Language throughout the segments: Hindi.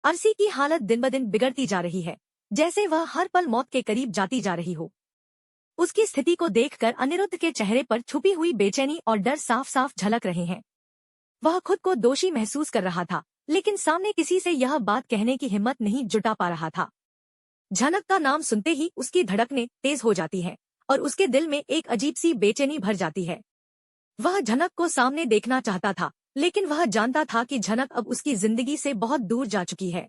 अर्शी की हालत दिन ब दिन बिगड़ती जा रही है, जैसे वह हर पल मौत के करीब जाती जा रही हो। उसकी स्थिति को देखकर अनिरुद्ध के चेहरे पर छुपी हुई बेचैनी और डर साफ साफ झलक रहे हैं। वह खुद को दोषी महसूस कर रहा था, लेकिन सामने किसी से यह बात कहने की हिम्मत नहीं जुटा पा रहा था। झनक का नाम सुनते ही उसकी धड़कनें तेज हो जाती हैं और उसके दिल में एक अजीब सी बेचैनी भर जाती है। वह झनक को सामने देखना चाहता था, लेकिन वह जानता था कि झनक अब उसकी जिंदगी से बहुत दूर जा चुकी है।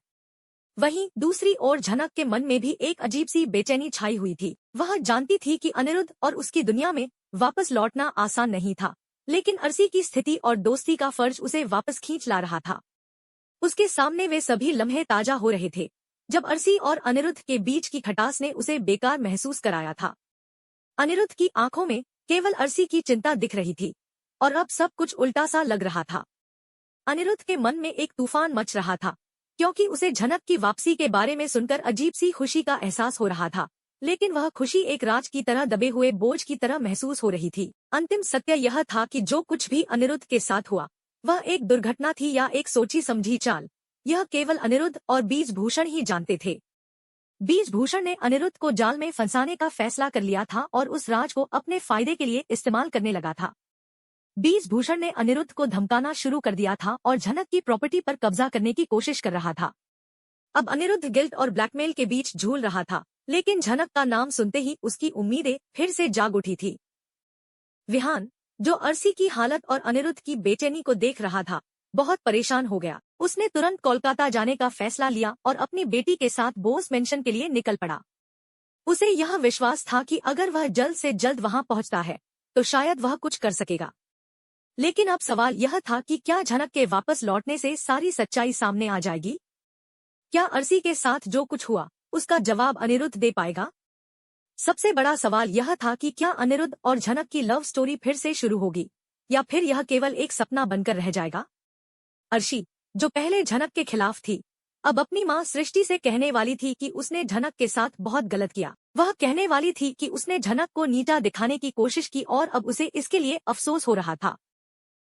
वहीं दूसरी ओर झनक के मन में भी एक अजीब सी बेचैनी छाई हुई थी। वह जानती थी कि अनिरुद्ध और उसकी दुनिया में वापस लौटना आसान नहीं था, लेकिन अर्शी की स्थिति और दोस्ती का फर्ज उसे वापस खींच ला रहा था। उसके सामने वे सभी लम्हे ताजा हो रहे थे, जब अर्शी और अनिरुद्ध के बीच की खटास ने उसे बेकार महसूस कराया था। अनिरुद्ध की आंखों में केवल अर्शी की चिंता दिख रही थी और अब सब कुछ उल्टा सा लग रहा था। अनिरुद्ध के मन में एक तूफान मच रहा था, क्योंकि उसे झनक की वापसी के बारे में सुनकर अजीब सी खुशी का एहसास हो रहा था, लेकिन वह खुशी एक राज की तरह दबे हुए बोझ की तरह महसूस हो रही थी। अंतिम सत्य यह था कि जो कुछ भी अनिरुद्ध के साथ हुआ, वह एक दुर्घटना थी या एक सोची समझी चाल, यह केवल अनिरुद्ध और बीजभूषण ही जानते थे। बीजभूषण ने अनिरुद्ध को जाल में फंसाने का फैसला कर लिया था और उस राज को अपने फायदे के लिए इस्तेमाल करने लगा था। बीजभूषण ने अनिरुद्ध को धमकाना शुरू कर दिया था और झनक की प्रॉपर्टी पर कब्जा करने की कोशिश कर रहा था। अब अनिरुद्ध गिल्ट और ब्लैकमेल के बीच झूल रहा था, लेकिन झनक का नाम सुनते ही उसकी उम्मीदें फिर से जाग उठी थी। विहान, जो अर्शी की हालत और अनिरुद्ध की बेचैनी को देख रहा था, बहुत परेशान हो गया। उसने तुरंत कोलकाता जाने का फैसला लिया और अपनी बेटी के साथ बोस मेंशन के लिए निकल पड़ा। उसे यह विश्वास था कि अगर वह जल्द से जल्द वहां पहुंचता है तो शायद वह कुछ कर सकेगा। लेकिन अब सवाल यह था कि क्या झनक के वापस लौटने से सारी सच्चाई सामने आ जाएगी? क्या अर्शी के साथ जो कुछ हुआ उसका जवाब अनिरुद्ध दे पाएगा? सबसे बड़ा सवाल यह था कि क्या अनिरुद्ध और झनक की लव स्टोरी फिर से शुरू होगी या फिर यह केवल एक सपना बनकर रह जाएगा। अर्शी, जो पहले झनक के खिलाफ थी, अब अपनी मां सृष्टि से कहने वाली थी कि उसने झनक के साथ बहुत गलत किया। वह कहने वाली थी कि उसने झनक को नीचा दिखाने की कोशिश की और अब उसे इसके लिए अफसोस हो रहा था।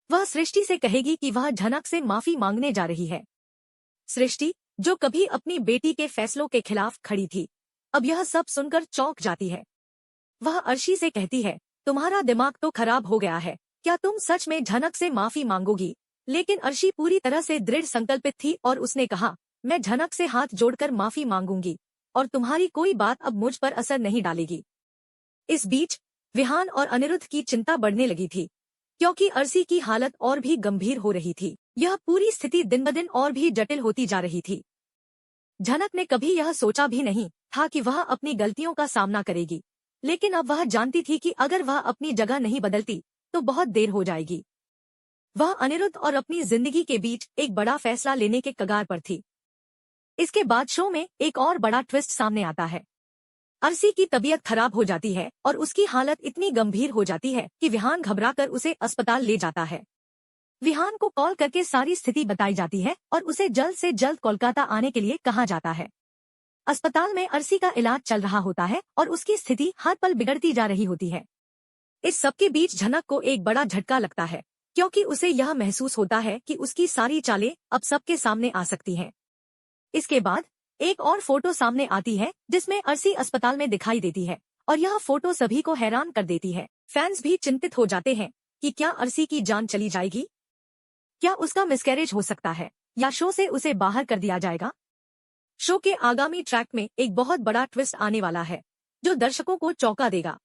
वह सृष्टि से कहेगी कि वह झनक से माफी मांगने जा रही है। सृष्टि, जो कभी अपनी बेटी के फैसलों के खिलाफ खड़ी थी, अब यह सब सुनकर चौंक जाती है। वह अर्शी से कहती है, तुम्हारा दिमाग तो खराब हो गया है, क्या तुम सच में झनक से माफी मांगोगी? लेकिन अर्शी पूरी तरह से दृढ़ संकल्पित थी और उसने कहा, मैं झनक से हाथ जोड़कर माफी मांगूंगी और तुम्हारी कोई बात अब मुझ पर असर नहीं डालेगी। इस बीच विहान और अनिरुद्ध की चिंता बढ़ने लगी थी, क्योंकि अर्शी की हालत और भी गंभीर हो रही थी। यह पूरी स्थिति दिन ब दिन और भी जटिल होती जा रही थी। झनक ने कभी यह सोचा भी नहीं था कि वह अपनी गलतियों का सामना करेगी, लेकिन अब वह जानती थी कि अगर वह अपनी जगह नहीं बदलती तो बहुत देर हो जाएगी। वह अनिरुद्ध और अपनी जिंदगी के बीच एक बड़ा फैसला लेने के कगार पर थी। इसके बाद शो में एक और बड़ा ट्विस्ट सामने आता है। अर्शी की तबीयत खराब हो जाती है और उसकी हालत इतनी गंभीर हो जाती है कि विहान घबराकर उसे अस्पताल ले जाता है। विहान को कॉल करके सारी स्थिति बताई जाती है और उसे जल्द से जल्द कोलकाता आने के लिए कहा जाता है। अस्पताल में अर्शी का इलाज चल रहा होता है और उसकी स्थिति हर पल बिगड़ती जा रही होती है। इस सबके बीच झनक को एक बड़ा झटका लगता है, क्योंकि उसे यह महसूस होता है कि उसकी सारी चालें अब सबके सामने आ सकती हैं। इसके बाद एक और फोटो सामने आती है जिसमें अर्शी अस्पताल में दिखाई देती है और यह फोटो सभी को हैरान कर देती है। फैंस भी चिंतित हो जाते हैं कि क्या अर्शी की जान चली जाएगी, क्या उसका मिसकैरेज हो सकता है या शो से उसे बाहर कर दिया जाएगा। शो के आगामी ट्रैक में एक बहुत बड़ा ट्विस्ट आने वाला है जो दर्शकों को चौंका देगा।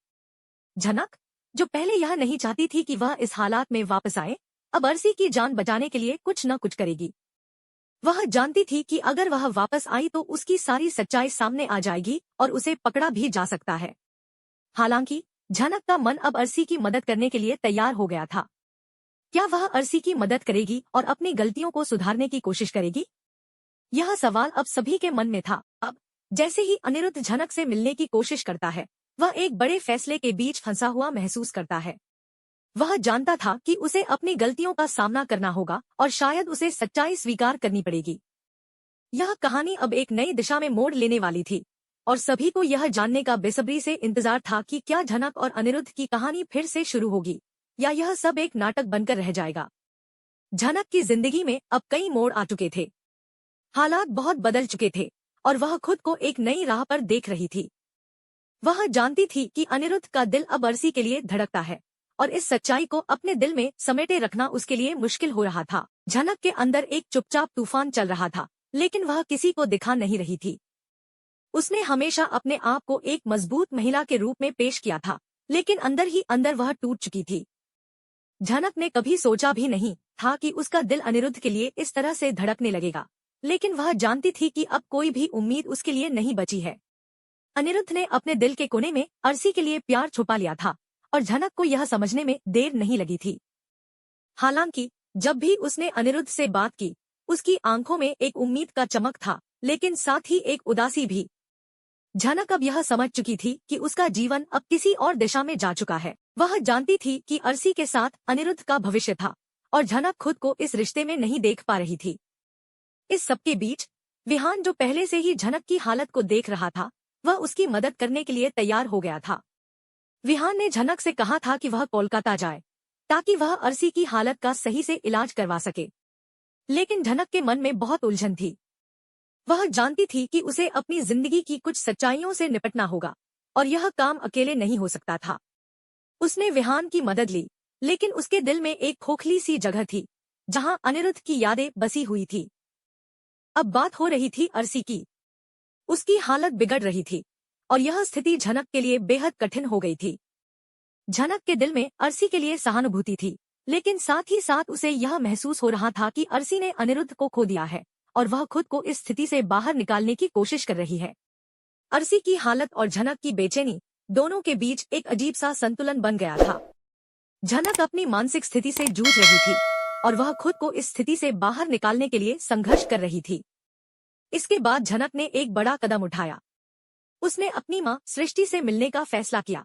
झनक, जो पहले यह नहीं चाहती थी कि वह इस हालात में वापस आए, अब अर्शी की जान बचाने के लिए कुछ न कुछ करेगी। वह जानती थी कि अगर वह वापस आई तो उसकी सारी सच्चाई सामने आ जाएगी और उसे पकड़ा भी जा सकता है। हालांकि झनक का मन अब अर्शी की मदद करने के लिए तैयार हो गया था। क्या वह अर्शी की मदद करेगी और अपनी गलतियों को सुधारने की कोशिश करेगी? यह सवाल अब सभी के मन में था। अब जैसे ही अनिरुद्ध झनक से मिलने की कोशिश करता है, वह एक बड़े फैसले के बीच फंसा हुआ महसूस करता है। वह जानता था कि उसे अपनी गलतियों का सामना करना होगा और शायद उसे सच्चाई स्वीकार करनी पड़ेगी। यह कहानी अब एक नई दिशा में मोड़ लेने वाली थी और सभी को यह जानने का बेसब्री से इंतजार था कि क्या झनक और अनिरुद्ध की कहानी फिर से शुरू होगी या यह सब एक नाटक बनकर रह जाएगा। झनक की जिंदगी में अब कई मोड़ आ चुके थे। हालात बहुत बदल चुके थे और वह खुद को एक नई राह पर देख रही थी। वह जानती थी कि अनिरुद्ध का दिल अब अर्सी के लिए धड़कता है और इस सच्चाई को अपने दिल में समेटे रखना उसके लिए मुश्किल हो रहा था। झनक के अंदर एक चुपचाप तूफान चल रहा था, लेकिन वह किसी को दिखा नहीं रही थी। उसने हमेशा अपने आप को एक मजबूत महिला के रूप में पेश किया था, लेकिन अंदर ही अंदर वह टूट चुकी थी। झनक ने कभी सोचा भी नहीं था कि उसका दिल अनिरुद्ध के लिए इस तरह से धड़कने लगेगा, लेकिन वह जानती थी कि अब कोई भी उम्मीद उसके लिए नहीं बची है। अनिरुद्ध ने अपने दिल के कोने में अर्सी के लिए प्यार छुपा लिया था और झनक को यह समझने में देर नहीं लगी थी। हालांकि जब भी उसने अनिरुद्ध से बात की, उसकी आंखों में एक उम्मीद का चमक था, लेकिन साथ ही एक उदासी भी। झनक अब यह समझ चुकी थी कि उसका जीवन अब किसी और दिशा में जा चुका है। वह जानती थी कि अर्सी के साथ अनिरुद्ध का भविष्य था और झनक खुद को इस रिश्ते में नहीं देख पा रही थी। इस सबके बीच विहान, जो पहले से ही झनक की हालत को देख रहा था, वह उसकी मदद करने के लिए तैयार हो गया था। विहान ने झनक से कहा था कि वह कोलकाता जाए ताकि वह अर्सी की हालत का सही से इलाज करवा सके, लेकिन झनक के मन में बहुत उलझन थी। वह जानती थी कि उसे अपनी जिंदगी की कुछ सच्चाइयों से निपटना होगा और यह काम अकेले नहीं हो सकता था। उसने विहान की मदद ली, लेकिन उसके दिल में एक खोखली सी जगह थी जहां अनिरुद्ध की यादें बसी हुई थी। अब बात हो रही थी अर्सी की। उसकी हालत बिगड़ रही थी और यह स्थिति झनक के लिए बेहद कठिन हो गई थी। झनक के दिल में अर्सी के लिए सहानुभूति थी, लेकिन साथ ही साथ उसे यह महसूस हो रहा था कि अर्सी ने अनिरुद्ध को खो दिया है और वह खुद को इस स्थिति से बाहर निकालने की कोशिश कर रही है। अर्सी की हालत और झनक की बेचैनी, दोनों के बीच एक अजीब सा संतुलन बन गया था। झनक अपनी मानसिक स्थिति से जूझ रही थी और वह खुद को इस स्थिति से बाहर निकालने के लिए संघर्ष कर रही थी। इसके बाद झनक ने एक बड़ा कदम उठाया। उसने अपनी मां सृष्टि से मिलने का फैसला किया।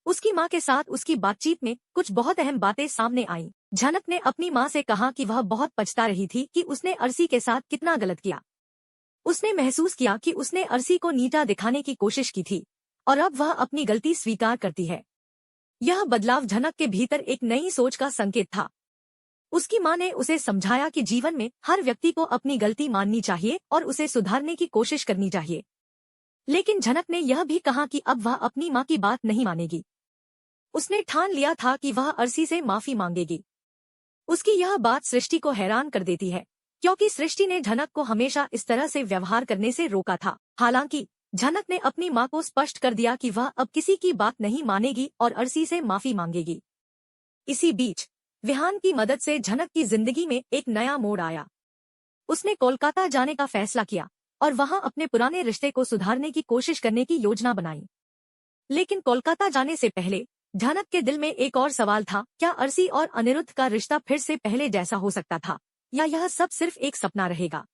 उसकी मां के साथ उसकी बातचीत में कुछ बहुत अहम बातें सामने आईं। झनक ने अपनी मां से कहा कि वह बहुत पछता रही थी कि उसने अर्सी के साथ कितना गलत किया। उसने महसूस किया कि उसने अर्सी को नीचा दिखाने की कोशिश की थी और अब वह अपनी गलती स्वीकार करती है। यह बदलाव झनक के भीतर एक नई सोच का संकेत था। उसकी मां ने उसे समझाया कि जीवन में हर व्यक्ति को अपनी गलती माननी चाहिए और उसे सुधारने की कोशिश करनी चाहिए। लेकिन झनक ने यह भी कहा कि अब वह अपनी मां की बात नहीं मानेगी। उसने ठान लिया था कि वह अर्सी से माफी मांगेगी। उसकी यह बात सृष्टि को हैरान कर देती है, क्योंकि सृष्टि ने झनक को हमेशा इस तरह से व्यवहार करने से रोका था। हालांकि झनक ने अपनी मां को स्पष्ट कर दिया कि वह अब किसी की बात नहीं मानेगी और अर्सी से माफी मांगेगी। इसी बीच विहान की मदद से झनक की जिंदगी में एक नया मोड़ आया। उसने कोलकाता जाने का फैसला किया और वहां अपने पुराने रिश्ते को सुधारने की कोशिश करने की योजना बनाई। लेकिन कोलकाता जाने से पहले झनक के दिल में एक और सवाल था, क्या अर्सी और अनिरुद्ध का रिश्ता फिर से पहले जैसा हो सकता था या यह सब सिर्फ एक सपना रहेगा।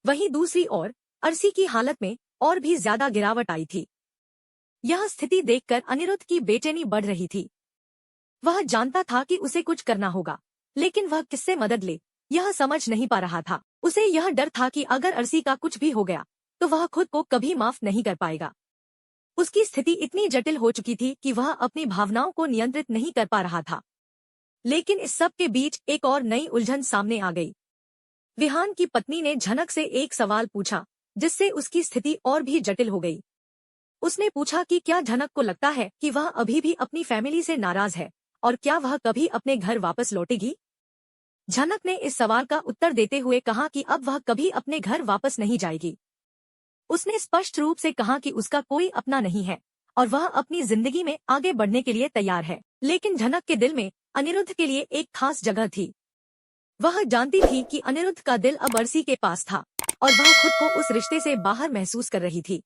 वहीं दूसरी ओर अर्सी की हालत में और भी ज्यादा गिरावट आई थी। यह स्थिति देखकर अनिरुद्ध की बेचैनी बढ़ रही थी। वह जानता था कि उसे कुछ करना होगा, लेकिन वह किससे मदद ले यह समझ नहीं पा रहा था। उसे यह डर था कि अगर अर्सी का कुछ भी हो गया तो वह खुद को कभी माफ नहीं कर पाएगा। उसकी स्थिति इतनी जटिल हो चुकी थी कि वह अपनी भावनाओं को नियंत्रित नहीं कर पा रहा था। लेकिन इस सब के बीच एक और नई उलझन सामने आ गई। विहान की पत्नी ने झनक से एक सवाल पूछा, जिससे उसकी स्थिति और भी जटिल हो गई। उसने पूछा कि क्या झनक को लगता है कि वह अभी भी अपनी फैमिली से नाराज है और क्या वह कभी अपने घर वापस लौटेगी। झनक ने इस सवाल का उत्तर देते हुए कहा कि अब वह कभी अपने घर वापस नहीं जाएगी। उसने स्पष्ट रूप से कहा कि उसका कोई अपना नहीं है और वह अपनी जिंदगी में आगे बढ़ने के लिए तैयार है। लेकिन झनक के दिल में अनिरुद्ध के लिए एक खास जगह थी। वह जानती थी कि अनिरुद्ध का दिल अब अर्सी के पास था और वह खुद को उस रिश्ते से बाहर महसूस कर रही थी।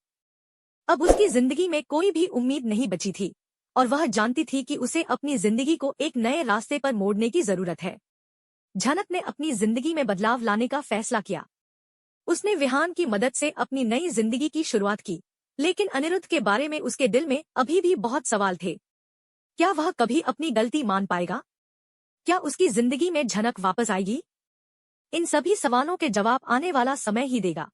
अब उसकी जिंदगी में कोई भी उम्मीद नहीं बची थी और वह जानती थी कि उसे अपनी जिंदगी को एक नए रास्ते पर मोड़ने की जरूरत है। झनक ने अपनी जिंदगी में बदलाव लाने का फैसला किया। उसने विहान की मदद से अपनी नई जिंदगी की शुरुआत की, लेकिन अनिरुद्ध के बारे में उसके दिल में अभी भी बहुत सवाल थे। क्या वह कभी अपनी गलती मान पाएगा? क्या उसकी जिंदगी में झनक वापस आएगी? इन सभी सवालों के जवाब आने वाला समय ही देगा।